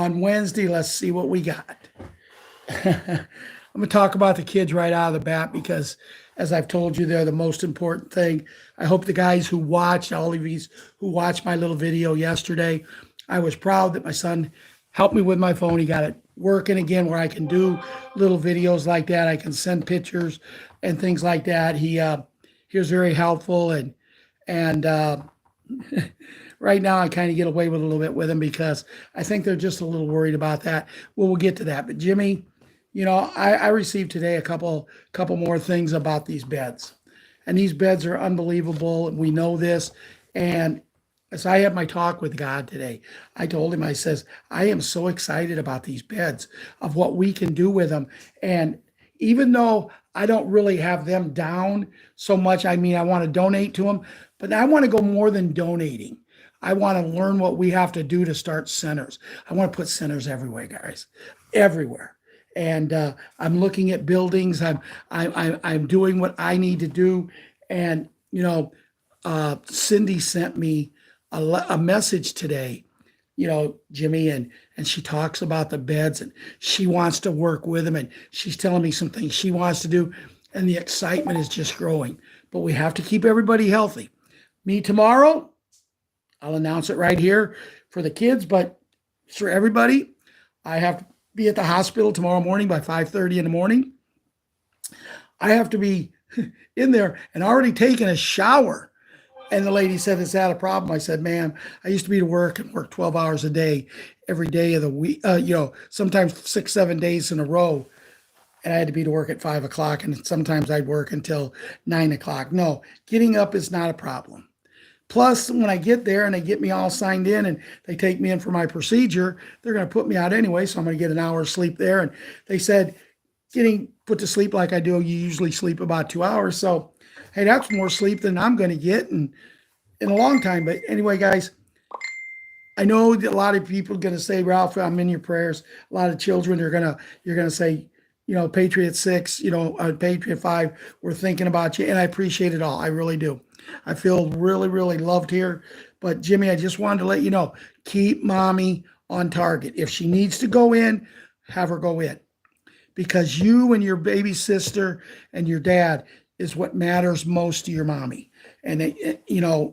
on Wednesday. Let's see what we got. I'm going to talk about the kids right out of the bat because, as I've told you, they're the most important thing. I hope the guys who watched, all of these who watched my little video yesterday, I was proud that my son helped me with my phone. He got it working again where I can do little videos like that. I can send pictures and things like that. He was very helpful, and right now I kind of get away with a little bit with him because I think they're just a little worried about that. Well, we'll get to that. But Jimmy, I received today a couple more things about these beds, and these beds are unbelievable. And we know this. And as I had my talk with God today, I told him, I says, I am so excited about these beds, of what we can do with them. And even though I don't really have them down so much, I mean, I want to donate to them, but I want to go more than donating. I want to learn what we have to do to start centers. I want to put centers everywhere, guys, everywhere. And I'm looking at buildings. I'm doing what I need to do. And Cindy sent me a message today, Jimmy, and she talks about the beds, and she wants to work with them, and she's telling me some things she wants to do, and the excitement is just growing. But we have to keep everybody healthy. Me tomorrow, I'll announce it right here for the kids, but for everybody, I have to be at the hospital tomorrow morning by 5:30 in the morning. I have to be in there and already taking a shower. And the lady said, is that a problem? I said, ma'am, I used to be to work and work 12 hours a day, every day of the week, sometimes 6-7 days in a row. And I had to be to work at 5 o'clock, and sometimes I'd work until 9 o'clock. No, getting up is not a problem. Plus, when I get there and they get me all signed in and they take me in for my procedure, they're going to put me out anyway. So I'm going to get an hour's sleep there. And they said, getting put to sleep like I do, you usually sleep about 2 hours. So, hey, that's more sleep than I'm going to get in a long time. But anyway, guys, I know that a lot of people are going to say, Ralph, I'm in your prayers. A lot of children you're going to say, Patriot 6, Patriot 5, we're thinking about you. And I appreciate it all. I really do. I feel really, really loved here. But Jimmy, I just wanted to let you know, keep mommy on target. If she needs to go in, have her go in. Because you and your baby sister and your dad is what matters most to your mommy. And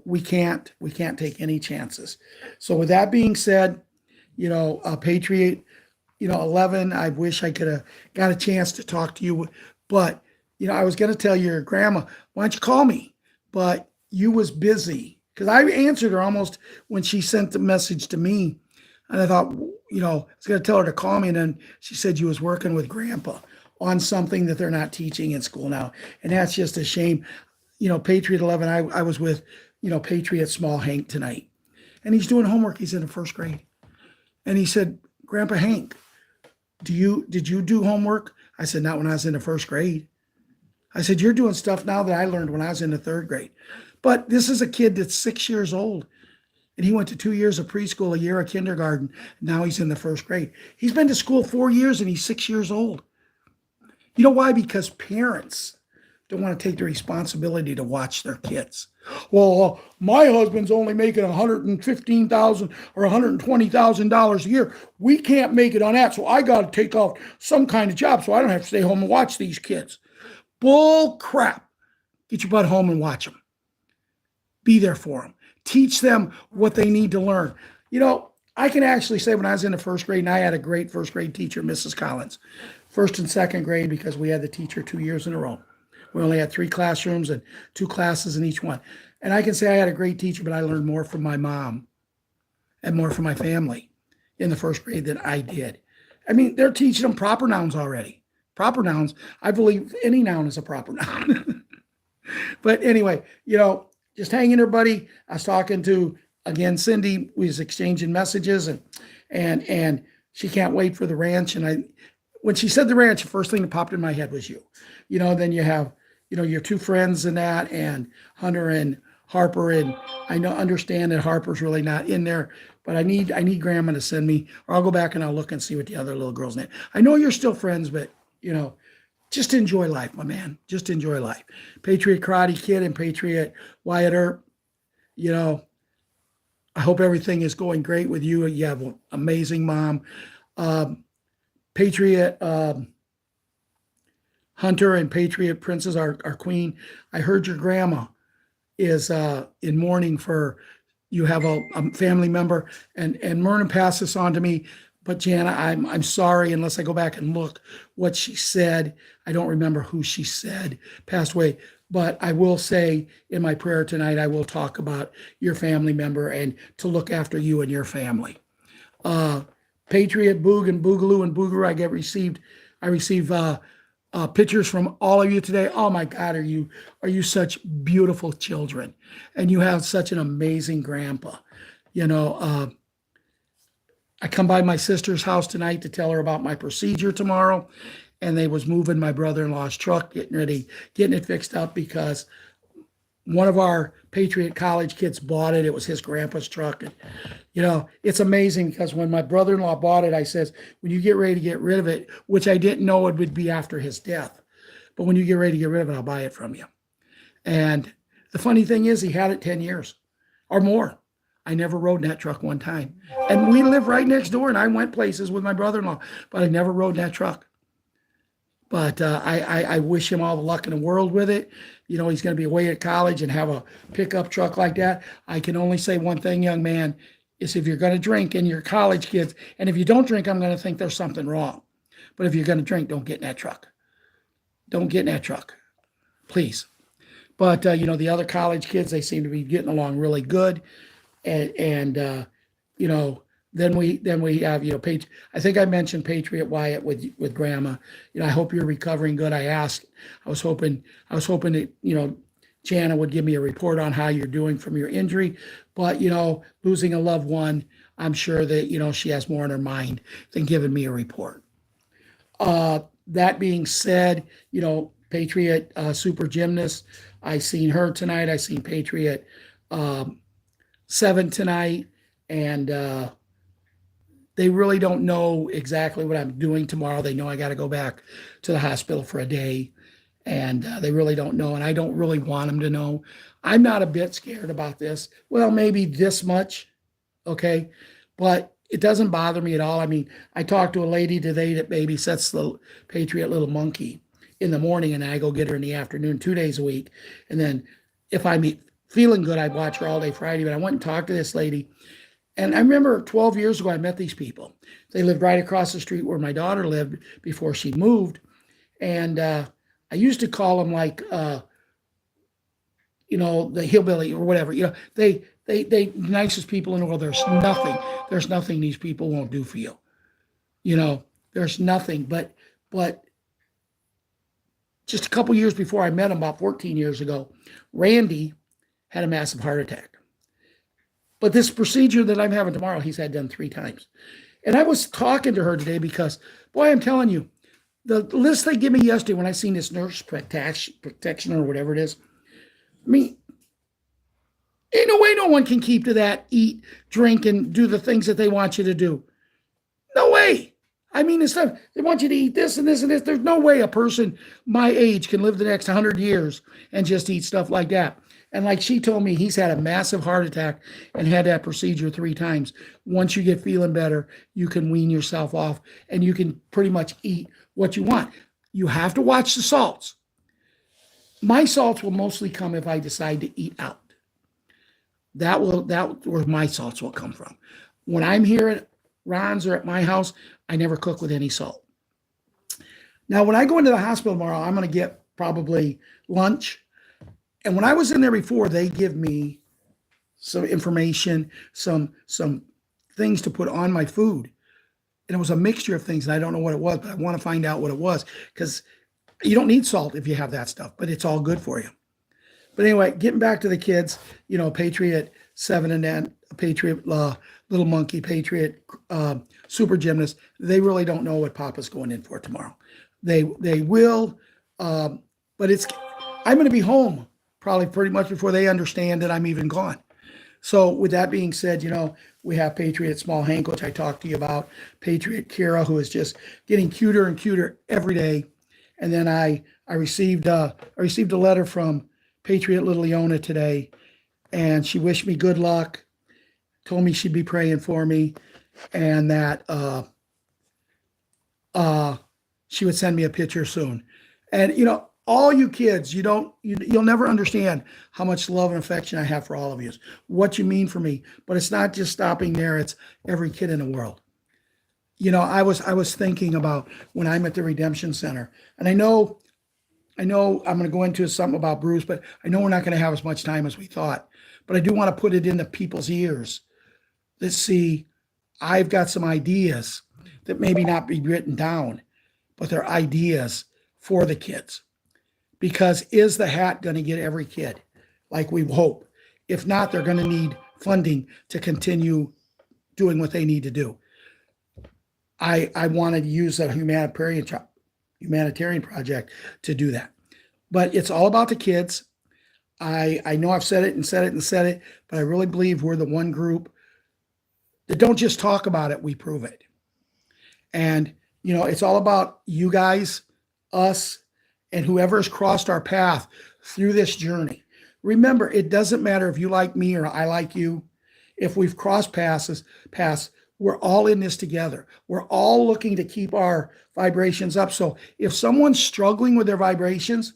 we can't take any chances. So with that being said, Patriot, 11, I wish I could have got a chance to talk to you, but I was going to tell your grandma, why don't you call me? But you was busy, because I answered her almost when she sent the message to me. And I thought, I was going to tell her to call me. And then she said you was working with grandpa on something that they're not teaching in school now. And that's just a shame. Patriot 11, I was with, Patriot Small Hank tonight. And he's doing homework. He's in the first grade. And he said, Grandpa Hank, did you do homework? I said, not when I was in the first grade. I said, you're doing stuff now that I learned when I was in the third grade. But this is a kid that's 6 years old. And he went to 2 years of preschool, a year of kindergarten. Now he's in the first grade. He's been to school 4 years and he's 6 years old. You know why? Because parents don't want to take the responsibility to watch their kids. Well, my husband's only making $115,000 or $120,000 a year. We can't make it on that, so I got to take off some kind of job so I don't have to stay home and watch these kids. Bull crap. Get your butt home and watch them. Be there for them. Teach them what they need to learn. I can actually say when I was in the first grade, and I had a great first grade teacher, Mrs. Collins, first and second grade, because we had the teacher 2 years in a row. We only had 3 classrooms and 2 classes in each one. And I can say I had a great teacher, but I learned more from my mom and more from my family in the first grade than I did. I mean, they're teaching them proper nouns already. Proper nouns. I believe any noun is a proper noun. But anyway, just hang in there, buddy. I was talking to, again, Cindy. We was exchanging messages, and she can't wait for the ranch. And when she said the ranch, the first thing that popped in my head was you. Then you have, your 2 friends in that, and Hunter and Harper. And I understand that Harper's really not in there, but I need Grandma to send me, or I'll go back and I'll look and see what the other little girl's name. I know you're still friends, but just enjoy life, my man. Just enjoy life. Patriot Karate Kid and Patriot Wyatt Earp, I hope everything is going great with you. You have an amazing mom. Um, Patriot Hunter and Patriot Princess, our queen. I heard your grandma is in mourning for you have a family member, and Myrna passed this on to me. But Jana, I'm sorry unless I go back and look what she said. I don't remember who she said passed away. But I will say in my prayer tonight, I will talk about your family member and to look after you and your family. Patriot Boog and Boogaloo and Booger, I receive pictures from all of you today. Oh my God, are you such beautiful children, and you have such an amazing grandpa. You know, I come by my sister's house tonight to tell her about my procedure tomorrow, and they was moving my brother-in-law's truck, getting it fixed up because one of our Patriot college kids bought it. It was his grandpa's truck. And, you know, it's amazing because when my brother-in-law bought it, I says, when you get ready to get rid of it, which I didn't know it would be after his death, but when you get ready to get rid of it, I'll buy it from you. And the funny thing is he had it 10 years or more. I never rode in that truck one time. And we live right next door, and I went places with my brother-in-law, but I never rode in that truck. But I wish him all the luck in the world with it. You know, he's going to be away at college and have a pickup truck like that. I can only say one thing, young man, is if you're going to drink and you're college kids, and if you don't drink, I'm going to think there's something wrong. But if you're going to drink, don't get in that truck. Don't get in that truck, please. But, you know, the other college kids, they seem to be getting along really good. And you know, then we have, you know, I think I mentioned Patriot Wyatt with Grandma. You know, I hope you're recovering good. I was hoping that, you know, Jana would give me a report on how you're doing from your injury. But, you know, losing a loved one, I'm sure that, you know, she has more in her mind than giving me a report. That being said, you know, Patriot super gymnast, I seen her tonight. I seen Patriot 7 tonight, and they really don't know exactly what I'm doing tomorrow. They know I got to go back to the hospital for a day, and they really don't know, and I don't really want them to know. I'm not a bit scared about this. Well, maybe this much, okay? But it doesn't bother me at all. I mean, I talked to a lady today that babysits the Patriot little monkey in the morning, and I go get her in the afternoon 2 days a week. And then if I'm feeling good, I'd watch her all day Friday. But I went and talked to this lady. And I remember 12 years ago, I met these people. They lived right across the street where my daughter lived before she moved. And I used to call them like, you know, the hillbilly or whatever. You know, they nicest people in the world. There's nothing these people won't do for you. You know, there's nothing. But just a couple years before I met him, about 14 years ago, Randy had a massive heart attack. But this procedure that I'm having tomorrow, he's had done 3 times. And I was talking to her today because, boy, I'm telling you, the list they gave me yesterday when I seen this nurse protection or whatever it is, I mean, ain't no way no one can keep to that, eat, drink, and do the things that they want you to do. No way. I mean, it's not, they want you to eat this and this and this. There's no way a person my age can live the next 100 years and just eat stuff like that. And like she told me, he's had a massive heart attack and had that procedure 3 times. Once you get feeling better, you can wean yourself off and you can pretty much eat what you want. You have to watch the salts. My salts will mostly come if I decide to eat out. That where my salts will come from. When I'm here at Ron's or at my house, I never cook with any salt. Now, when I go into the hospital tomorrow, I'm going to get probably lunch. And when I was in there before, they give me some information, some things to put on my food. And it was a mixture of things, and I don't know what it was, but I want to find out what it was because you don't need salt if you have that stuff, but it's all good for you. But anyway, getting back to the kids, you know, Patriot 7 and then Patriot little monkey, Patriot super gymnast, they really don't know what Papa's going in for tomorrow. They will, but I'm going to be home probably pretty much before they understand that I'm even gone. So with that being said, you know, we have Patriot Small Hank, which I talked to you about, Patriot Kira, who is just getting cuter and cuter every day. And then I received a letter from Patriot Little Leona today, and she wished me good luck. told me she'd be praying for me, and that she would send me a picture soon. And all you kids, you'll never understand how much love and affection I have for all of you, what you mean for me. But it's not just stopping there; it's every kid in the world. I was thinking about when I'm at the Redemption Center, and I know I'm going to go into something about Bruce, but I know we're not going to have as much time as we thought. But I do want to put it into people's ears. Let's see, I've got some ideas that maybe not be written down, but they're ideas for the kids. Because is the hat going to get every kid like we hope? If not, they're going to need funding to continue doing what they need to do. I wanted to use a humanitarian project to do that. But it's all about the kids. I know I've said it and said it and said it, but I really believe we're the one group that don't just talk about it, we prove it. And, it's all about you guys, us, and whoever's crossed our path through this journey. Remember, it doesn't matter if you like me or I like you. If we've crossed paths, we're all in this together. We're all looking to keep our vibrations up. So if someone's struggling with their vibrations,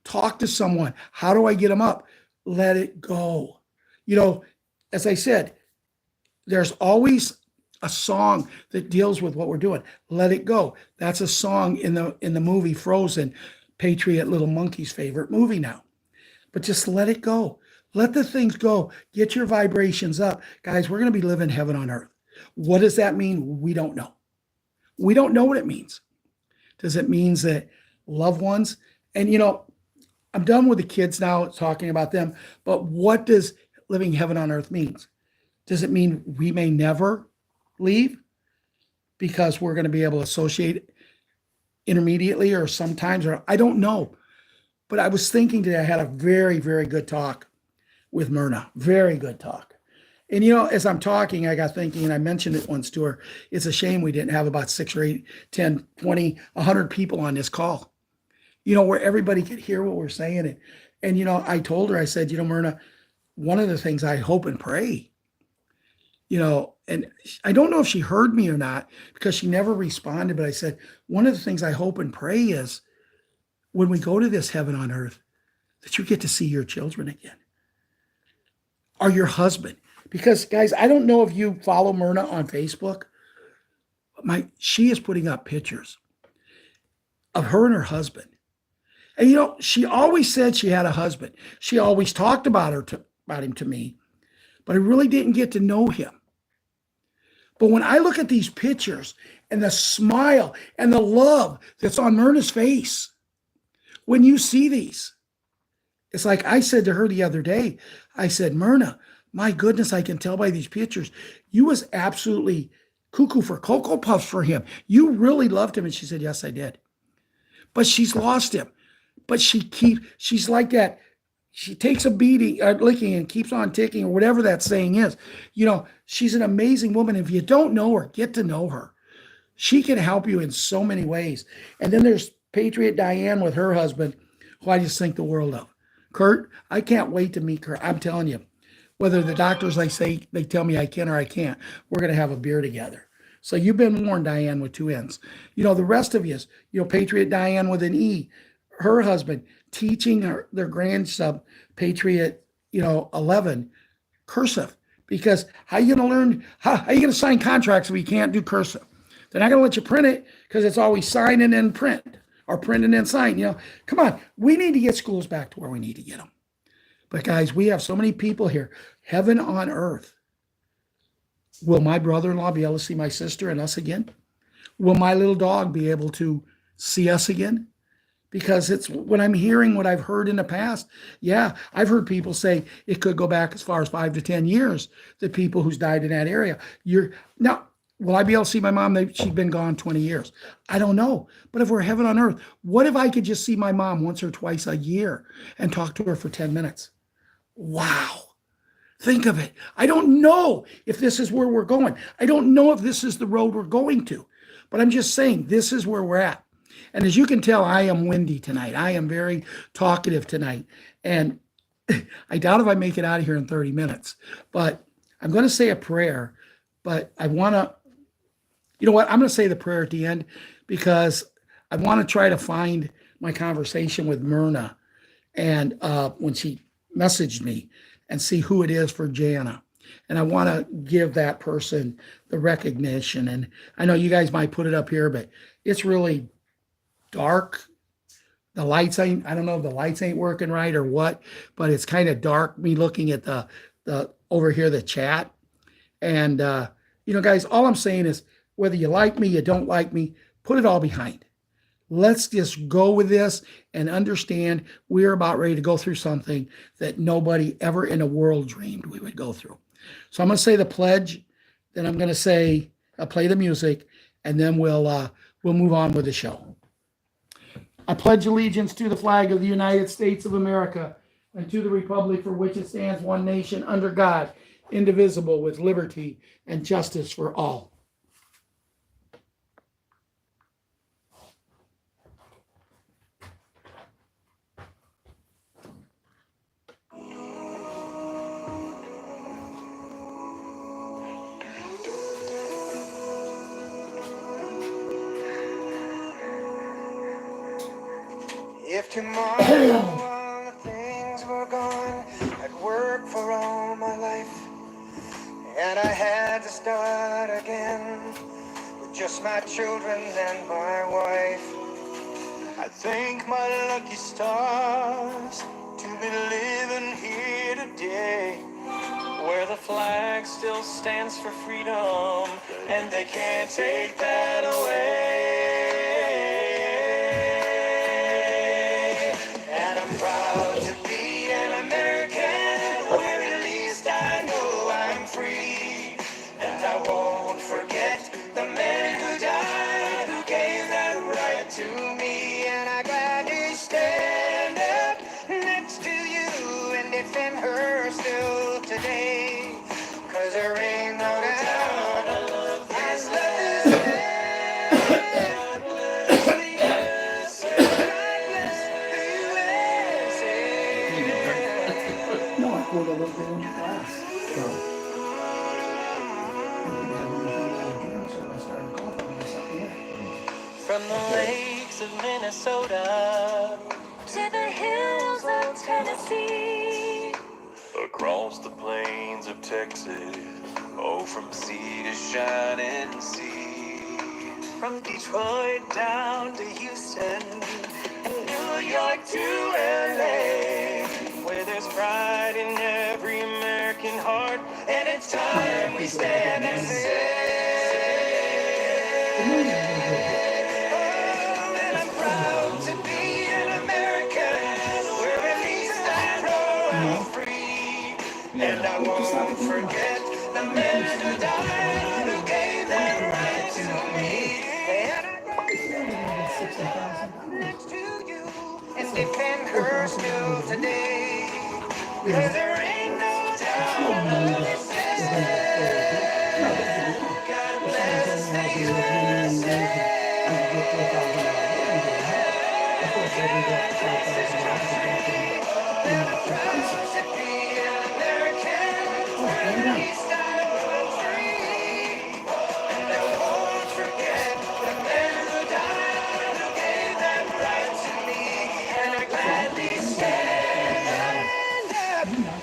talk to someone. How do I get them up? Let it go. As I said, there's always a song that deals with what we're doing. Let it go. That's a song in the movie Frozen, Patriot Little Monkey's favorite movie now. But just let it go. Let the things go. Get your vibrations up. Guys, we're going to be living heaven on earth. What does that mean? We don't know. We don't know what it means. Does it mean that loved ones, and I'm done with the kids now talking about them, but what does living heaven on earth means? Does it mean we may never leave because we're going to be able to associate intermediately or sometimes, or I don't know. But I was thinking today, I had a very, very good talk with Myrna. Very good talk. And, as I'm talking, I got thinking, and I mentioned it once to her, it's a shame we didn't have about 6 or 8, 10, 20, 100 people on this call, where everybody could hear what we're saying. And I told her, I said, Myrna, one of the things I hope and pray, and I don't know if she heard me or not because she never responded, but I said, one of the things I hope and pray is when we go to this heaven on earth, that you get to see your children again or your husband. Because, guys, I don't know if you follow Myrna on Facebook. She is putting up pictures of her and her husband. And, she always said she had a husband. She always talked about him to me. But I really didn't get to know him. But when I look at these pictures and the smile and the love that's on Myrna's face, when you see these, it's like I said to her the other day, I said, Myrna, my goodness, I can tell by these pictures, you was absolutely cuckoo for Cocoa Puffs for him. You really loved him. And she said, yes, I did. But she's lost him. But she's like that. She takes a beating, licking, and keeps on ticking, or whatever that saying is. She's an amazing woman. If you don't know her, get to know her. She can help you in so many ways. And then there's Patriot Diane with her husband, who I just think the world of. Kurt, I can't wait to meet Kurt. I'm telling you, whether the doctors they tell me I can or I can't, we're going to have a beer together. So you've been warned, Diane with 2 N's. The rest of you, Patriot Diane with an E, her husband, teaching their grandson, Patriot, 11, cursive. Because how are you going to learn, how are you going to sign contracts if you can't do cursive? They're not going to let you print it because it's always sign and then print, or print and then sign. Come on, we need to get schools back to where we need to get them. But guys, we have so many people here, heaven on earth. Will my brother-in-law be able to see my sister and us again? Will my little dog be able to see us again? Because it's when I'm hearing what I've heard in the past. Yeah, I've heard people say it could go back as far as 5 to 10 years, the people who's died in that area. Now, will I be able to see my mom? She's been gone 20 years. I don't know. But if we're heaven on earth, what if I could just see my mom once or twice a year and talk to her for 10 minutes? Wow. Think of it. I don't know if this is where we're going. I don't know if this is the road we're going to. But I'm just saying, this is where we're at. And as you can tell, I am windy tonight. I am very talkative tonight. And I doubt if I make it out of here in 30 minutes. But I'm going to say a prayer, but I want to, you know what? I'm going to say the prayer at the end because I want to try to find my conversation with Myrna and when she messaged me and see who it is for Jana. And I want to give that person the recognition. And I know you guys might put it up here, but it's really dark. The lights ain't, I don't know if the lights ain't working right or what, but it's kind of dark. Me looking at the over here, the chat. And, guys, all I'm saying is whether you like me, you don't like me, put it all behind. Let's just go with this and understand we're about ready to go through something that nobody ever in the world dreamed we would go through. So I'm going to say the pledge, then I'm going to say, I'll play the music, and then we'll move on with the show. I pledge allegiance to the flag of the United States of America and to the republic for which it stands, one nation, under God, indivisible, with liberty and justice for all. If tomorrow all the things were gone, I'd work for all my life, and I had to start again with just my children and my wife. I thank my lucky stars to be living here today, where the flag still stands for freedom, and they can't take that away. And I'm proud to be an American, where at least I know I'm free. And I won't forget the men who died, who gave that right to me. And I gladly stand up next to you and defend her still today. 'Cause there ain't no doubt I love this land. God bless the USA. God bless the USA. No, I poured a little bit in the glass. So I started coughing myself in. From the lakes of Minnesota to the hills of Tennessee, across the plains of Texas, oh, from sea to shining sea, from Detroit down to Houston and New York to LA, where there's pride in every American heart, and it's time we stand and say, and I'm proud to be an American, where at least I know I'm free. And I won't forget the men who died, who gave their right to me. And I stand next to you and defend her still today. 'Cause there ain't no doubt this is God bless the USA.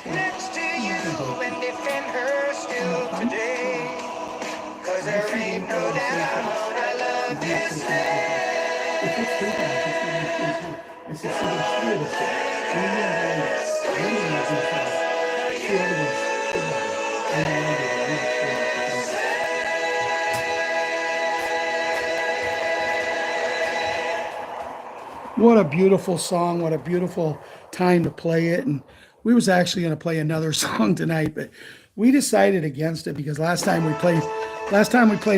Next to you and defend her still today. 'Cause there ain't no doubt I love this What a beautiful song. What a beautiful time to play it. And we was actually going to play another song tonight, but we decided against it because last time we played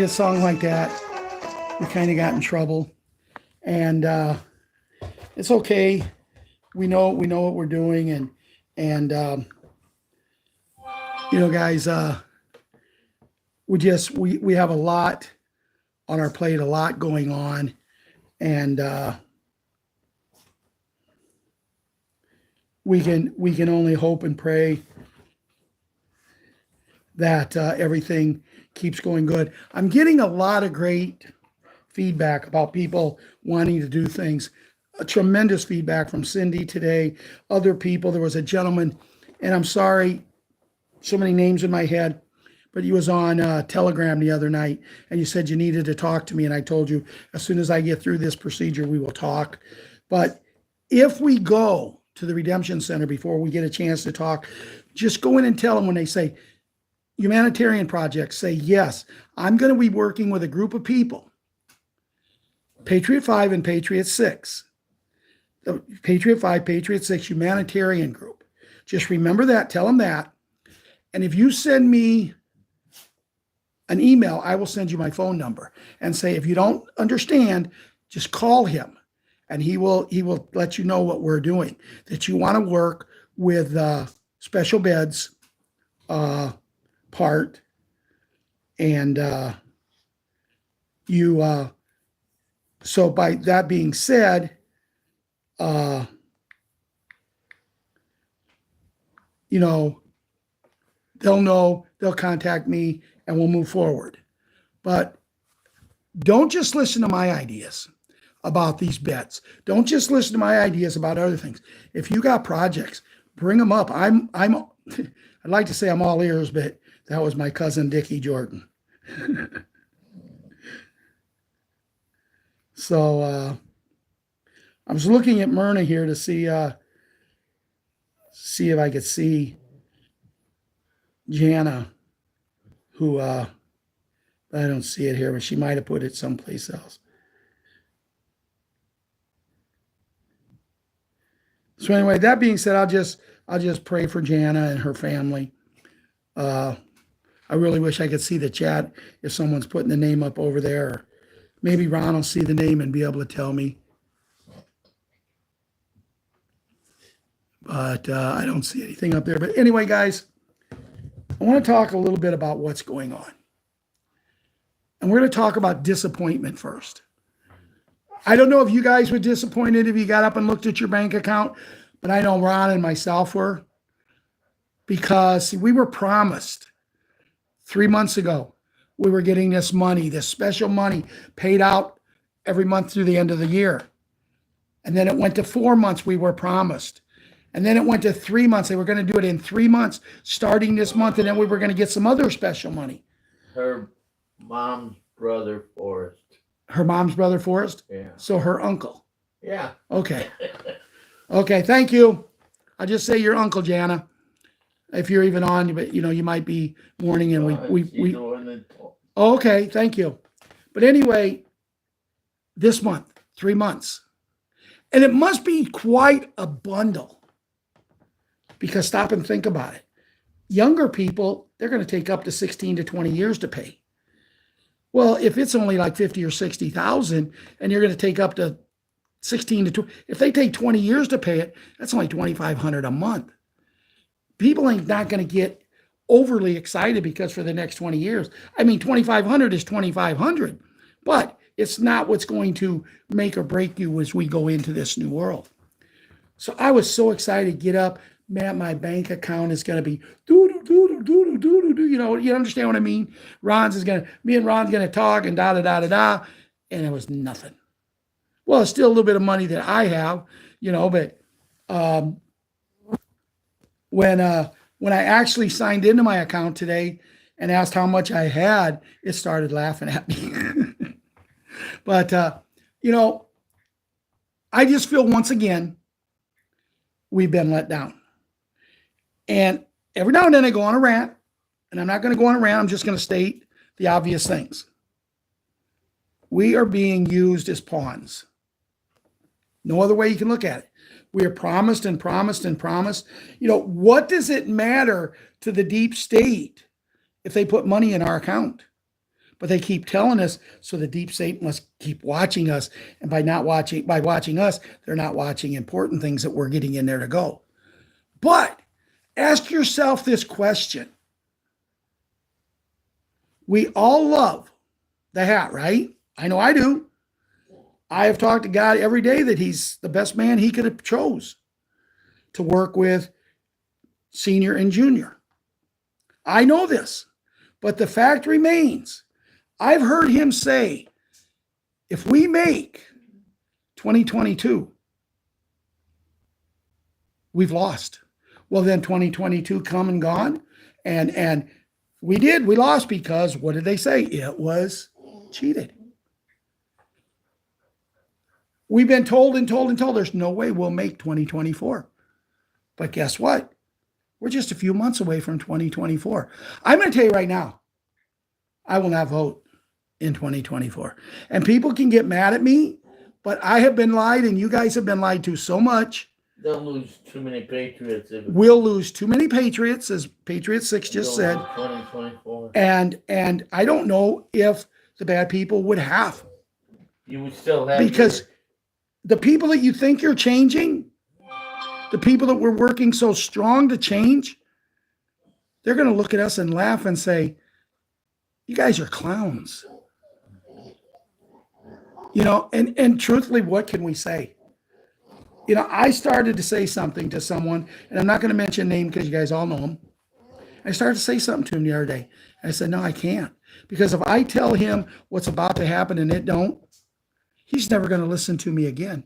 a song like that, we kind of got in trouble. And it's okay. We know what we're doing, and guys, we have a lot on our plate, a lot going on, and we can only hope and pray that everything keeps going good. I'm getting a lot of great feedback about people wanting to do things. A tremendous feedback from Cindy today, other people. There was a gentleman, and I'm sorry, so many names in my head, but he was on Telegram the other night, and you said you needed to talk to me, and I told you as soon as I get through this procedure, we will talk. But if we go to the Redemption Center before we get a chance to talk, just go in and tell them when they say humanitarian projects, say, yes, I'm going to be working with a group of people, Patriot 5 and Patriot 6, the Patriot 5, Patriot 6 humanitarian group. Just remember that, tell them that. And if you send me an email, I will send you my phone number and say, if you don't understand, just call him and he will let you know what we're doing, that you want to work with special beds part. And so by that being said, they'll know, they'll contact me, and we'll move forward. But don't just listen to my ideas about these bets. Don't just listen to my ideas about other things. If you got projects, bring them up. I'd like to say I'm all ears, but that was my cousin Dickie Jordan. So I was looking at Myrna here to see if I could see Jana, who I don't see it here, but she might have put it someplace else. So anyway, that being said, I'll just pray for Jana and her family. I really wish I could see the chat if someone's putting the name up over there. Or maybe Ron will see the name and be able to tell me. But I don't see anything up there. But anyway, guys, I want to talk a little bit about what's going on. And we're going to talk about disappointment first. I don't know if you guys were disappointed if you got up and looked at your bank account, but I know Ron and myself were, because we were promised 3 months ago we were getting this money, this special money paid out every month through the end of the year. And then it went to 4 months we were promised. And then it went to 3 months. They were going to do it in 3 months starting this month, and then we were going to get some other special money. Her mom's brother, Forrest. Her mom's brother, Forrest? Yeah. So her uncle. Yeah. Okay. Okay, thank you. I'll just say your uncle, Jana. If you're even on, but you might be mourning, and we oh, okay, thank you. But anyway, this month, 3 months. And it must be quite a bundle. Because stop and think about it. Younger people, they're going to take up to 16 to 20 years to pay. Well, if it's only like 50 or 60,000 and you're going to take up to 16 to 20, if they take 20 years to pay it, that's only $2,500 a month. People ain't not going to get overly excited because for the next 20 years, I mean, 2,500 is 2,500, but it's not what's going to make or break you as we go into this new world. So I was so excited to get up. Man, my bank account is going to be do. You understand what I mean? Me and Ron's going to talk and da. And it was nothing. Well, it's still a little bit of money that I have, but when I actually signed into my account today and asked how much I had, it started laughing at me. But, I just feel once again, we've been let down. And every now and then I go on a rant, and I'm not going to go on a rant. I'm just going to state the obvious things. We are being used as pawns. No other way you can look at it. We are promised and promised and promised. What does it matter to the deep state if they put money in our account? But they keep telling us, so the deep state must keep watching us. And by watching us, they're not watching important things that we're getting in there to go. But ask yourself this question. We all love the hat, right? I know I do. I have talked to God every day that he's the best man he could have chose to work with senior and junior. I know this, but the fact remains, I've heard him say, if we make 2022, we've lost. Well, then 2022 come and gone. And we lost because what did they say? It was cheated. We've been told and told and told there's no way we'll make 2024. But guess what? We're just a few months away from 2024. I'm going to tell you right now, I will not vote in 2024. And people can get mad at me, but I have been lied and you guys have been lied to so much. They'll lose too many Patriots. We'll lose too many Patriots, as Patriot6 just said. 2024. And I don't know if the bad people would have. You would still have. Because the people that you think you're changing, the people that we're working so strong to change, they're going to look at us and laugh and say, you guys are clowns. You know, and truthfully, what can we say? You know, I started to say something to someone, and I'm not going to mention name because you guys all know him. I started to say something to him the other day. I said, no, I can't. Because if I tell him what's about to happen and it don't, he's never going to listen to me again.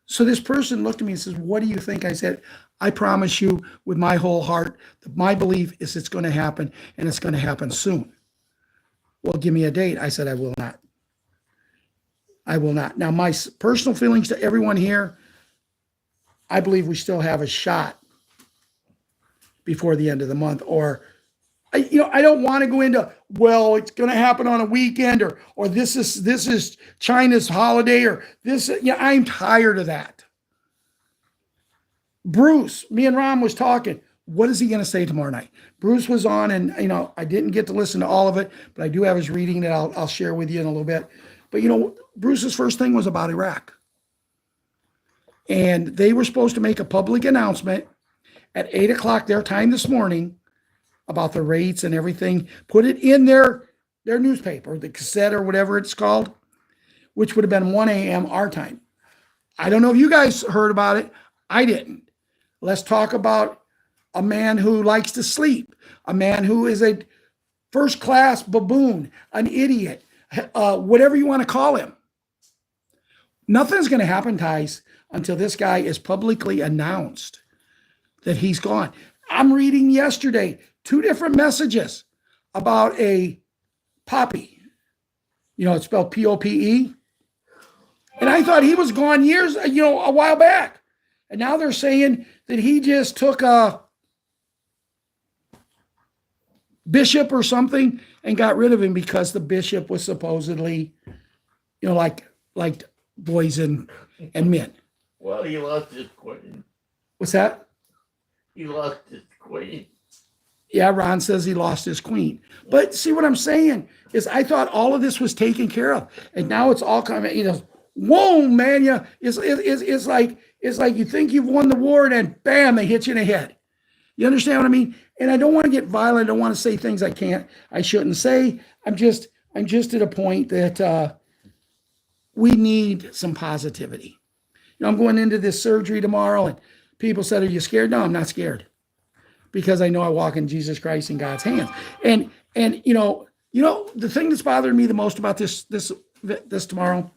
So this person looked at me and says, what do you think? I said, I promise you with my whole heart that my belief is it's going to happen and it's going to happen soon. Well, give me a date. I said, I will not. I will not. Now, my personal feelings to everyone here, I believe we still have a shot before the end of the month. Or, I don't want to go into, well, it's going to happen on a weekend, or this is China's holiday, or this. I'm tired of that. Bruce, me and Ron was talking. What is he going to say tomorrow night? Bruce was on, and I didn't get to listen to all of it, but I do have his reading that I'll share with you in a little bit. But Bruce's first thing was about Iraq. And they were supposed to make a public announcement at 8 o'clock their time this morning about the rates and everything. Put it in their newspaper, the cassette or whatever it's called, which would have been 1 a.m. our time. I don't know if you guys heard about it. I didn't. Let's talk about a man who likes to sleep, a man who is a first-class baboon, an idiot, whatever you want to call him. Nothing's going to happen, Thais, until this guy is publicly announced that he's gone. I'm reading yesterday 2 different messages about a Poppy. It's spelled P-O-P-E. And I thought he was gone years, a while back. And now they're saying that he just took a bishop or something and got rid of him because the bishop was supposedly, like boys and men. Well, he lost his queen. What's that? He lost his queen. Yeah, Ron says he lost his queen. But see what I'm saying is I thought all of this was taken care of. And now it's all coming, whoa, man, it's like you think you've won the war and then bam, they hit you in the head. You understand what I mean? And I don't want to get violent. I don't want to say things I shouldn't say. I'm just at a point that we need some positivity. I'm going into this surgery tomorrow, and people said, "Are you scared?" No, I'm not scared, because I know I walk in Jesus Christ in God's hands. And the thing that's bothering me the most about this tomorrow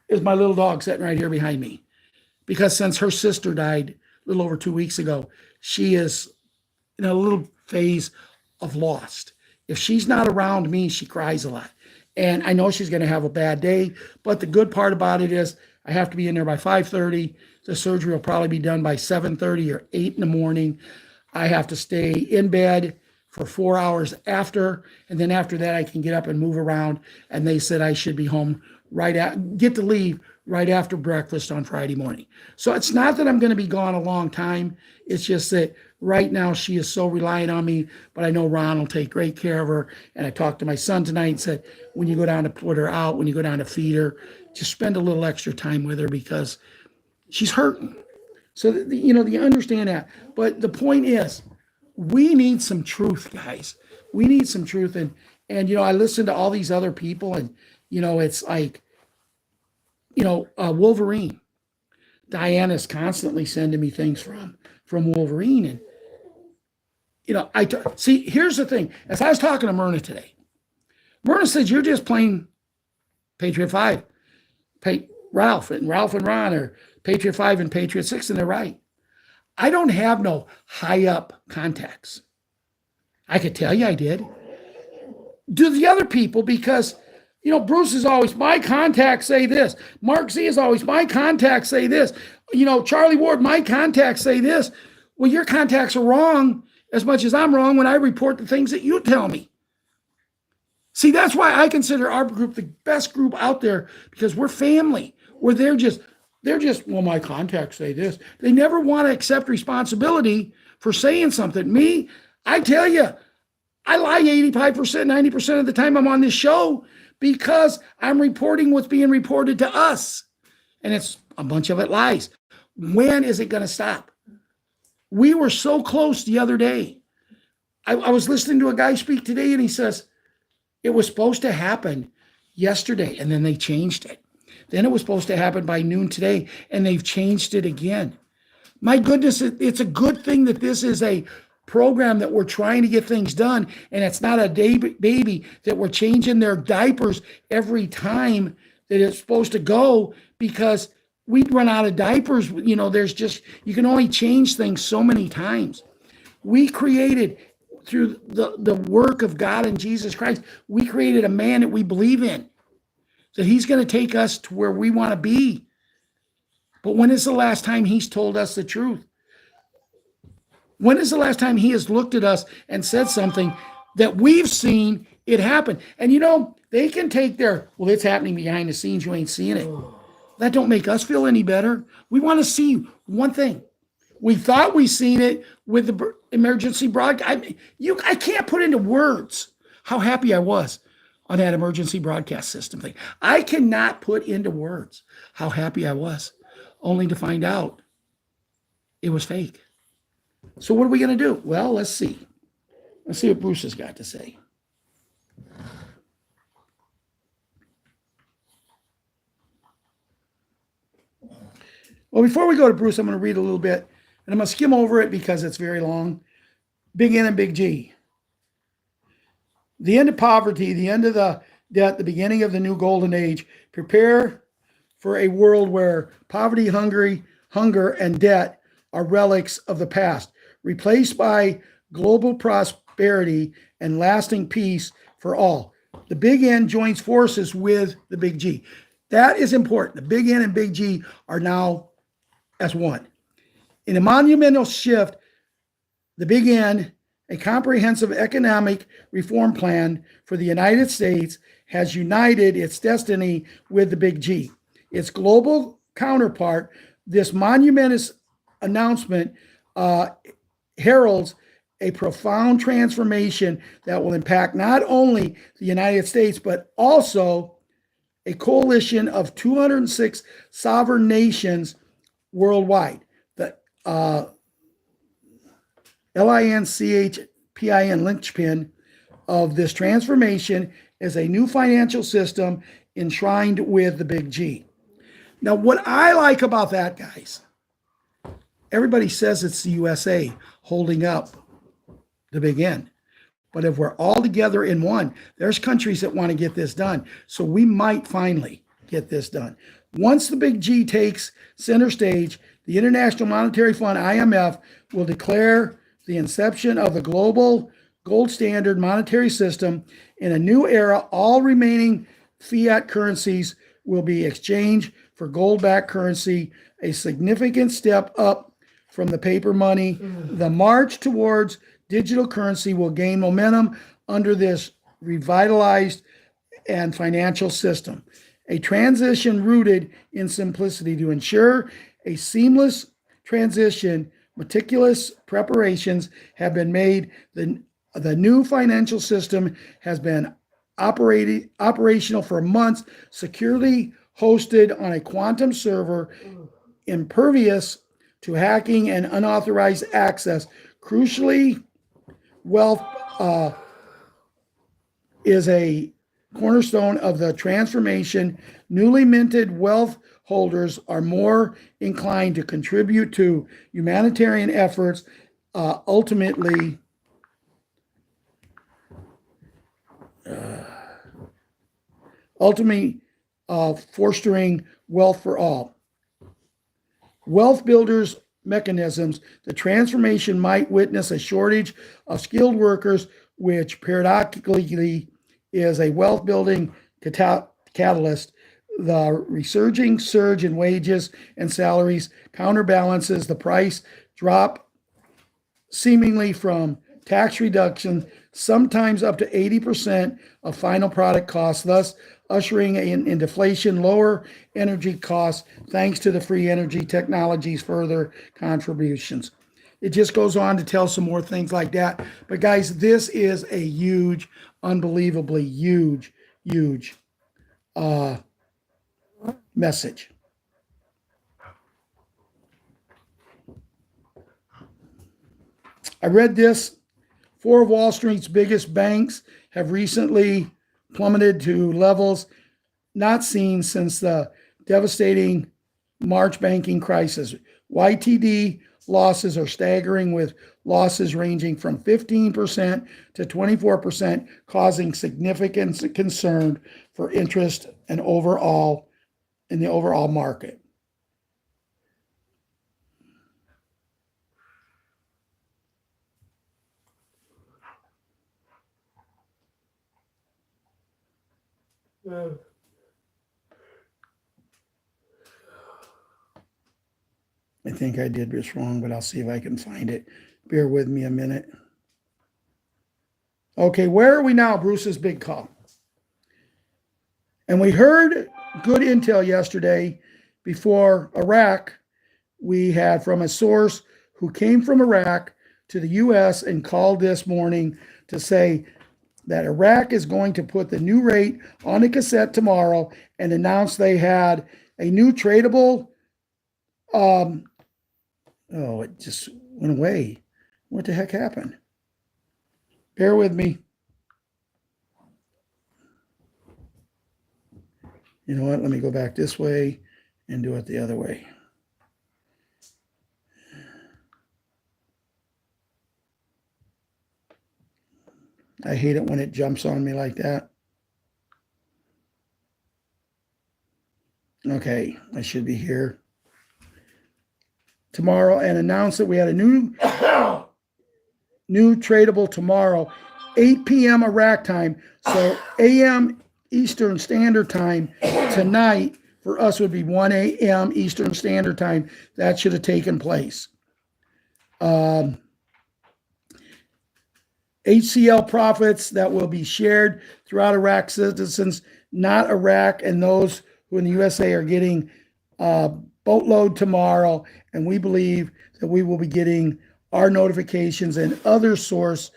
is my little dog sitting right here behind me, because since her sister died a little over 2 weeks ago, she is in a little phase of lost. If she's not around me, she cries a lot. And I know she's going to have a bad day, but the good part about it is I have to be in there by 5:30. The surgery will probably be done by 7:30 or 8 in the morning. I have to stay in bed for 4 hours after, and then after that I can get up and move around. And they said I should be home get to leave right after breakfast on Friday morning. So it's not that I'm going to be gone a long time. It's just that right now she is so reliant on me, but I know Ron will take great care of her. And I talked to my son tonight and said, when you go down to put her out, when you go down to feed her, just spend a little extra time with her because she's hurting. So, you understand that. But the point is, we need some truth, guys. We need some truth. And I listen to all these other people, and, it's like, Wolverine. Diana's constantly sending me things from Wolverine. And See, here's the thing. As I was talking to Myrna today, Myrna said, you're just playing Patriot 5, Ralph and Ron, or Patriot 5 and Patriot 6, and they're right. I don't have no high up contacts. I could tell you I did. Do the other people, because, Bruce is always, my contacts say this. Mark Z is always, my contacts say this. Charlie Ward, my contacts say this. Well, your contacts are wrong as much as I'm wrong when I report the things that you tell me. See, that's why I consider our group the best group out there, because we're family. Where they're just, well, my contacts say this. They never want to accept responsibility for saying something. Me, I tell you, I lie 85%, 90% of the time I'm on this show, because I'm reporting what's being reported to us. And it's a bunch of it lies. When is it going to stop? We were so close the other day. I was listening to a guy speak today, and he says, it was supposed to happen yesterday, and then they changed it. Then it was supposed to happen by noon today, and they've changed it again. My goodness, it's a good thing that this is a program that we're trying to get things done, and it's not a baby that we're changing their diapers every time that it's supposed to go, because we'd run out of diapers. There's just, you can only change things so many times. We created, through the work of God and Jesus Christ, we created a man that we believe in, that he's going to take us to where we want to be. But when is the last time he's told us the truth? When is the last time he has looked at us and said something that we've seen it happen? And they can take well, it's happening behind the scenes, you ain't seeing it. That don't make us feel any better. We want to see one thing. We thought we seen it with the emergency broadcast. I can't put into words how happy I was on that emergency broadcast system thing. I cannot put into words how happy I was, only to find out it was fake. So what are we going to do? Well, let's see. Let's see what Bruce has got to say. Well, before we go to Bruce, I'm going to read a little bit, and I'm going to skim over it because it's very long. Big N and Big G. The end of poverty, the end of the debt, the beginning of the new golden age. Prepare for a world where poverty, hunger, and debt are relics of the past, replaced by global prosperity and lasting peace for all. The Big N joins forces with the Big G. That is important. The Big N and Big G are now as one. In a monumental shift, the Big N, a comprehensive economic reform plan for the United States, has united its destiny with the Big G. Its global counterpart, this monumentous announcement heralds a profound transformation that will impact not only the United States, but also a coalition of 206 sovereign nations worldwide. The LINCHPIN linchpin of this transformation is a new financial system enshrined with the Big G. Now, what I like about that, guys, everybody says it's the USA holding up the Big N. But if we're all together in one, there's countries that want to get this done. So we might finally get this done. Once the Big G takes center stage, the International Monetary Fund, IMF, will declare the inception of the global gold standard monetary system. In a new era, all remaining fiat currencies will be exchanged for gold-backed currency, a significant step up from the paper money. The march towards digital currency will gain momentum under this revitalized and financial system. A transition rooted in simplicity to ensure a seamless transition. Meticulous preparations have been made. The new financial system has been operational for months, securely hosted on a quantum server, impervious to hacking and unauthorized access. Crucially, wealth is a cornerstone of the transformation. Newly minted wealth holders are more inclined to contribute to humanitarian efforts, ultimately ultimately fostering wealth for all. Wealth builders mechanisms, the transformation might witness a shortage of skilled workers, which paradoxically is a wealth building catalyst. The resurging surge in wages and salaries counterbalances the price drop, seemingly from tax reduction, sometimes up to 80% of final product costs, thus ushering in deflation, lower energy costs, thanks to the free energy technologies' further contributions. It just goes on to tell some more things like that. But guys, this is a huge, unbelievably huge message. I read this. 4 of Wall Street's biggest banks have recently plummeted to levels not seen since the devastating March banking crisis. YTD losses are staggering, with losses ranging from 15% to 24%, causing significant concern for interest and in the overall market. I think I did this wrong, but I'll see if I can find it. Bear with me a minute. Okay, where are we now? Bruce's big call. And we heard good intel yesterday before Iraq. We had from a source who came from Iraq to the U.S. and called this morning to say that Iraq is going to put the new rate on a cassette tomorrow and announce they had a new tradable. It just went away. What the heck happened? Bear with me. You know what? Let me go back this way and do it the other way. I hate it when it jumps on me like that. Okay, I should be here tomorrow and announce that we had a new tradable tomorrow, 8 p.m. Iraq time. So a.m. Eastern Standard Time tonight for us would be 1 a.m. Eastern Standard Time. That should have taken place. HCL profits that will be shared throughout Iraq citizens, not Iraq, and those who in the USA are getting boatload tomorrow. And we believe that we will be getting our notifications and other source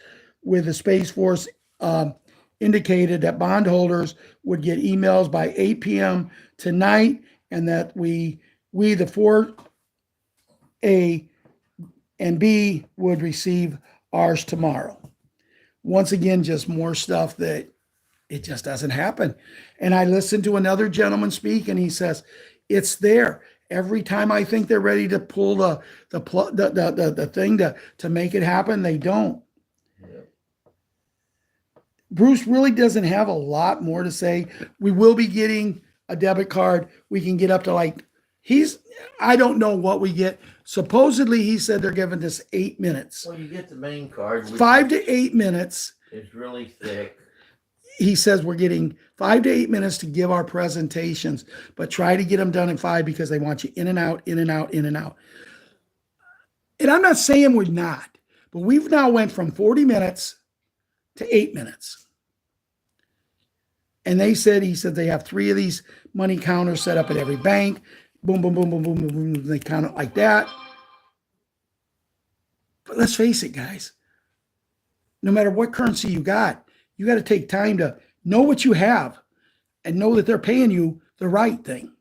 with the Space Force indicated that bondholders would get emails by 8 p.m. tonight, and that we the 4A and B would receive ours tomorrow. Once again, just more stuff that it just doesn't happen. And I listened to another gentleman speak, and he says, it's there. Every time I think they're ready to pull the thing to make it happen, they don't. Yep. Bruce really doesn't have a lot more to say. We will be getting a debit card. We can get up to I don't know what we get. Supposedly, he said they're giving us 8 minutes. Well, you get the main card. 5 to 8 minutes. It's really thick. He says we're getting 5 to 8 minutes to give our presentations, but try to get them done in 5 because they want you in and out, in and out, in and out. And I'm not saying we're not, but we've now went from 40 minutes to 8 minutes. And he said they have 3 of these money counters set up at every bank. Boom, boom, boom, boom, boom, boom, boom. They count it like that. But let's face it, guys. No matter what currency you got to take time to know what you have and know that they're paying you the right thing.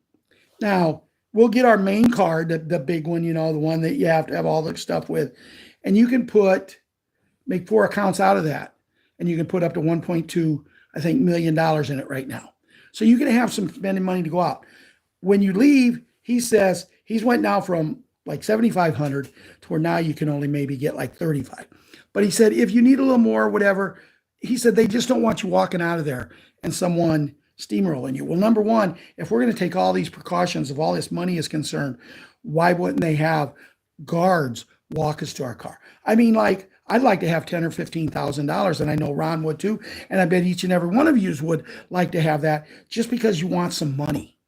Now, we'll get our main card, the big one, the one that you have to have all the stuff with. And you can make 4 accounts out of that. And you can put up to $1.2, I think, $1 million in it right now. So you can have some spending money to go out. When you leave, he says he's went now from like 7,500 to where now you can only maybe get like 35. But he said, if you need a little more, whatever, he said they just don't want you walking out of there and someone steamrolling you. Well, number one, if we're going to take all these precautions, if all this money is concerned, why wouldn't they have guards walk us to our car? I mean, like, I'd like to have $10,000 or $15,000, and I know Ron would too, and I bet each and every one of you would like to have that, just because you want some money.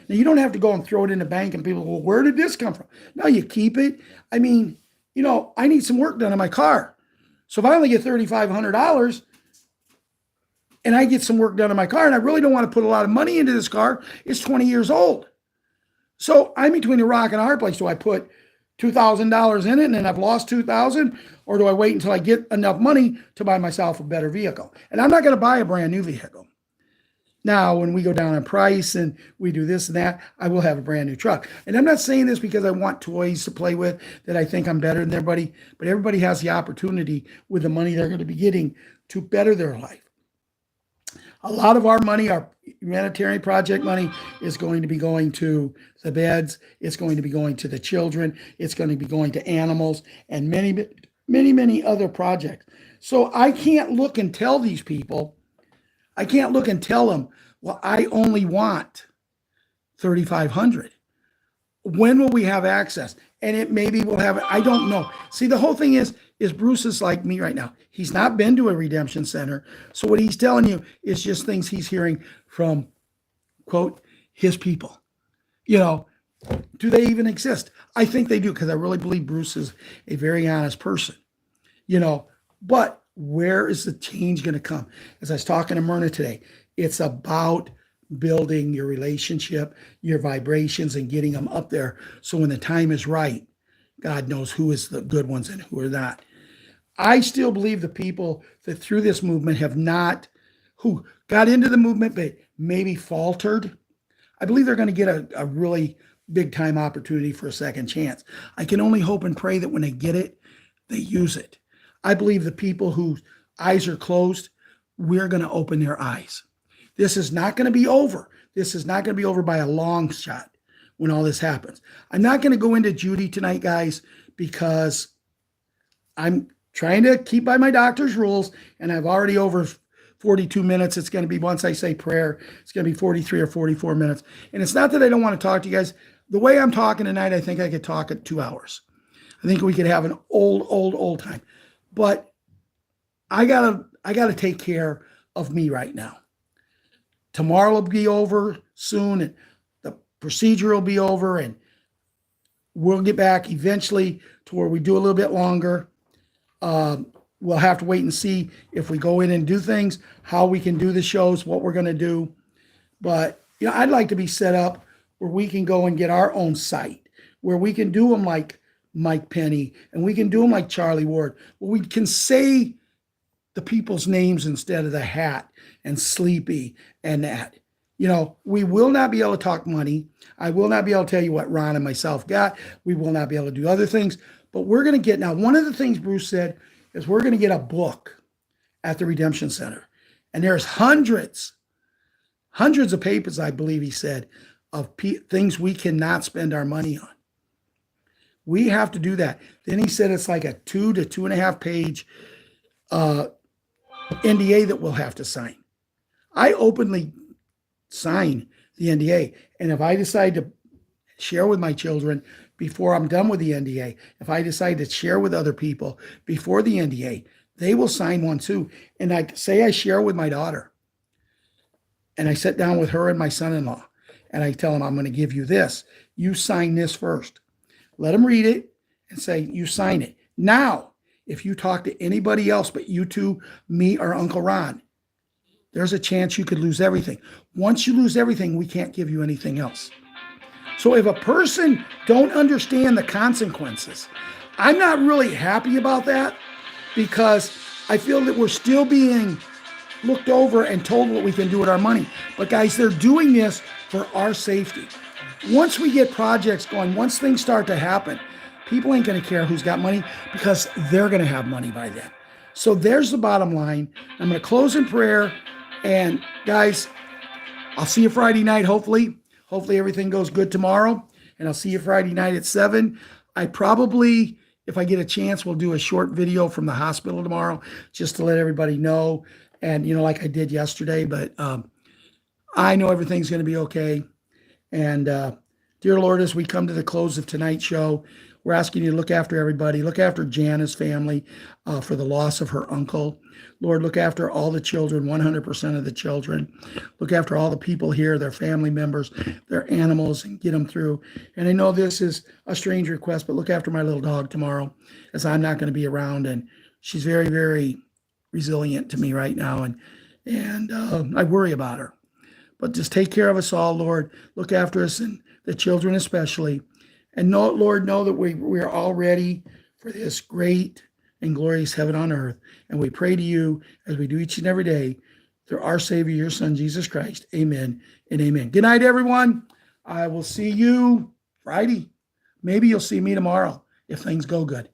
Now, you don't have to go and throw it in the bank, and people go, well, where did this come from? No, you keep it. I mean, you know, I need some work done on my car. So if I only get $3,500 and I get some work done on my car, and I really don't want to put a lot of money into this car, it's 20 years old. So I'm between a rock and a hard place. Do I put $2,000 in it and then I've lost $2,000, or do I wait until I get enough money to buy myself a better vehicle? And I'm not going to buy a brand new vehicle. Now, when we go down in price and we do this and that, I will have a brand new truck. And I'm not saying this because I want toys to play with, that I think I'm better than everybody, but everybody has the opportunity with the money they're going to be getting to better their life. A lot of our money, our humanitarian project money, is going to be going to the beds. It's going to be going to the children. It's going to be going to animals and many, many, many other projects. So I can't look and tell these people, I can't look and tell them, well, I only want $3,500. When will we have access? And it maybe we'll have it. I don't know. See, the whole thing is Bruce is like me right now. He's not been to a redemption center. So what he's telling you is just things he's hearing from, quote, his people. You know, do they even exist? I think they do, because I really believe Bruce is a very honest person. You know, but where is the change going to come? As I was talking to Myrna today, it's about building your relationship, your vibrations, and getting them up there. So when the time is right, God knows who is the good ones and who are not. I still believe the people that through this movement have not, who got into the movement but maybe faltered, I believe they're going to get a really big time opportunity for a second chance. I can only hope and pray that when they get it, they use it. I believe the people whose eyes are closed, we're going to open their eyes. This is not going to be over. This is not going to be over by a long shot when all this happens. I'm not going to go into Judy tonight, guys, because I'm trying to keep by my doctor's rules, and I've already over 42 minutes. It's going to be, once I say prayer, it's going to be 43 or 44 minutes. And it's not that I don't want to talk to you guys. The way I'm talking tonight, I think I could talk at 2 hours. I think we could have an old time. But I gotta take care of me right now. Tomorrow will be over soon, and the procedure will be over, and we'll get back eventually to where we do a little bit longer. We'll have to wait and see if we go in and do things, how we can do the shows, what we're going to do. But you know, I'd like to be set up where we can go and get our own site, where we can do them like Mike Penny, and we can do them like Charlie Ward, where we can say the people's names instead of the hat and Sleepy and that. You know, we will not be able to talk money. I will not be able to tell you what Ron and myself got. We will not be able to do other things, but we're going to get, now one of the things Bruce said is we're going to get a book at the Redemption Center. And there's hundreds of papers, I believe he said, of things we cannot spend our money on. We have to do that. Then he said it's like a 2 to 2.5 page NDA that we'll have to sign. I openly sign the NDA. And if I decide to share with my children before I'm done with the NDA, if I decide to share with other people before the NDA, they will sign one too. And I say I share with my daughter. And I sit down with her and my son-in-law. And I tell them, I'm going to give you this. You sign this first. Let them read it and say, you sign it. Now, if you talk to anybody else but you two, me, or Uncle Ron, there's a chance you could lose everything. Once you lose everything, we can't give you anything else. So if a person don't understand the consequences, I'm not really happy about that, because I feel that we're still being looked over and told what we can do with our money. But guys, they're doing this for our safety. Once we get projects going, once things start to happen, people ain't going to care who's got money, because they're going to have money by then. So there's the bottom line. I'm going to close in prayer. And guys, I'll see you Friday night, hopefully. Hopefully everything goes good tomorrow. And I'll see you Friday night at 7. I probably, if I get a chance, we'll do a short video from the hospital tomorrow just to let everybody know. And, like I did yesterday, but I know everything's going to be okay. And dear Lord, as we come to the close of tonight's show, we're asking you to look after everybody. Look after Jana's family for the loss of her uncle. Lord, look after all the children, 100% of the children. Look after all the people here, their family members, their animals, and get them through. And I know this is a strange request, but look after my little dog tomorrow, as I'm not going to be around. And she's very, very resilient to me right now. And I worry about her. But just take care of us all, Lord. Look after us and the children especially. And know, Lord, know that we are all ready for this great and glorious heaven on earth. And we pray to you as we do each and every day through our Savior, your Son, Jesus Christ. Amen and amen. Good night, everyone. I will see you Friday. Maybe you'll see me tomorrow if things go good.